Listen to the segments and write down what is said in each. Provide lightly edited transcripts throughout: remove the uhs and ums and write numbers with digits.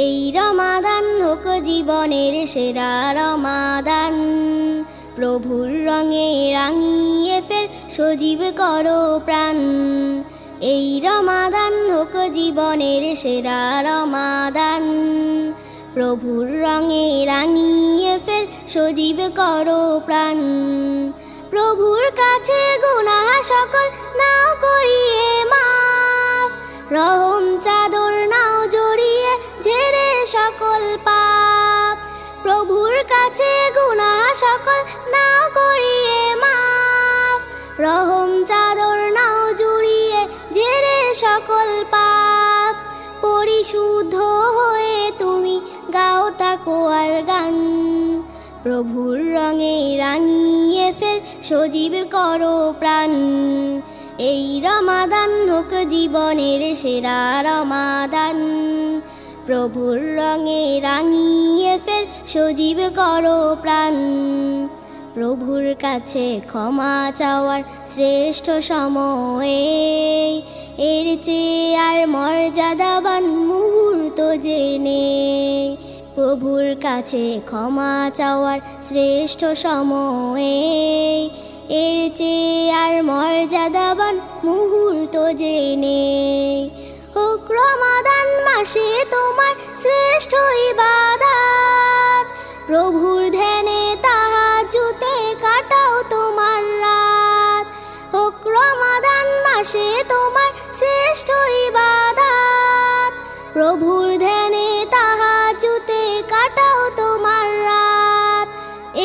এই রমাদান হোক জীবনের সেরা রমাদান, প্রভুর রঙে রাঙিয়ে ফের সজীব করো প্রাণ। এই রমাদান হোক জীবনের সেরা রমাদান, প্রভুর রঙে রাঙিয়ে ফের সজীব করো প্রাণ। প্রভুর কাছে গুনাহ সকল নাও করিয়ে মাফ, রহম চাদর নাও জড়িয়ে ঝেড়ে সকল পাপ। প্রভুর কাছে গুনাহ সকল নাও করিয়ে মাফ, রহম চাদর নাও জড়িয়ে ঝেড়ে সকল পাপ। পরিশুদ্ধ হয়ে তুমি গাও তাকওয়ার গান, প্রভুর রঙে রাঙিয়ে ফের সজীব করো প্রাণ। এই রমাদান হোক জীবনের সেরা রমাদান, প্রভুর রঙে রাঙিয়ে ফের সজীব করো প্রাণ। প্রভুর কাছে ক্ষমা চাওয়ার শ্রেষ্ঠ সময়, এর চেয়ে আর মর্যাদাবান মুহূর্ত জেনে। প্রভুর কাছে ক্ষমা চাওয়ার শ্রেষ্ঠ সময়, এর চেয়ে আর মর্যাদাবান মুহূর্ত জেনে। হোক রমাদান মাসে তোমার শ্রেষ্ঠ ইবাদত, প্রভুর ধ্যানে তাহাজ্জুদে কাটাও তোমার রাত। হোক রমাদান মাসে তোমার শ্রেষ্ঠ ইবাদত, প্রভুর ধ্যানে তাহাজ্জুদে কাটাও তোমার রাত।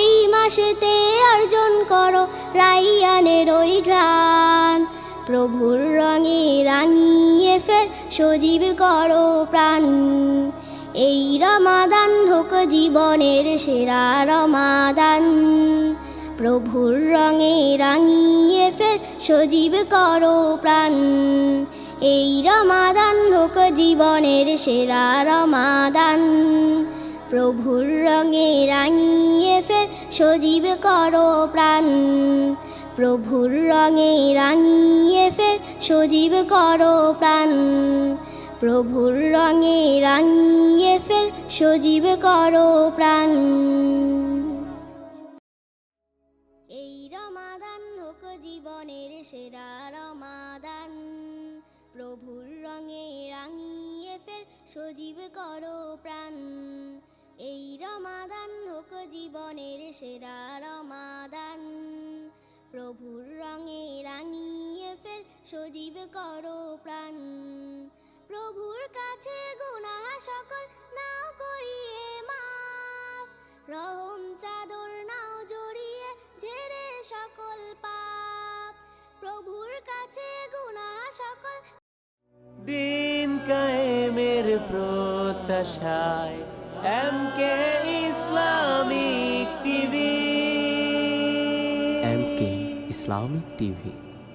এই মাসেতে অর্জন করো রাইয়ানের ওই ঘ্রাণ, প্রভুর রঙে রাঙিয়ে ফের সজীব করো প্রাণ। এই রমাদান হোক জীবনের সেরা রমাদান, প্রভুর রঙে রাঙিয়ে ফের সজীব করো প্রাণ। এই রমাদান হোক জীবনের সেরা রমাদান, প্রভুর রঙে রাঙিয়ে ফের সজীব করো প্রাণ। প্রভুর রঙে রাঙিয়ে ফের সজীব করো প্রাণ, প্রভুর রঙে রাঙিয়ে ফের সজীব করো প্রাণ। এই রমাদান হোক জীবনের সেরা রমাদান, প্রভুর রঙে রাঙিয়ে ফের সজীব করো প্রাণ। এই রমাদান হোক জীবনের সেরা রমাদান, প্রভুর রঙে রাঙিয়ে ফের সজীব করো প্রাণ। প্রভুর কাছে গুনাহ সকল নাও করিয়ে মাফ, রহম চাদর নাও জড়িয়ে ঝেড়ে সকল পাপ। প্রভুর কাছে গুনাহ সকল দিন কায়েমের প্রত্যাশায় এমকে ইসলামিক টিভি। এমকে ইসলামিক টিভি।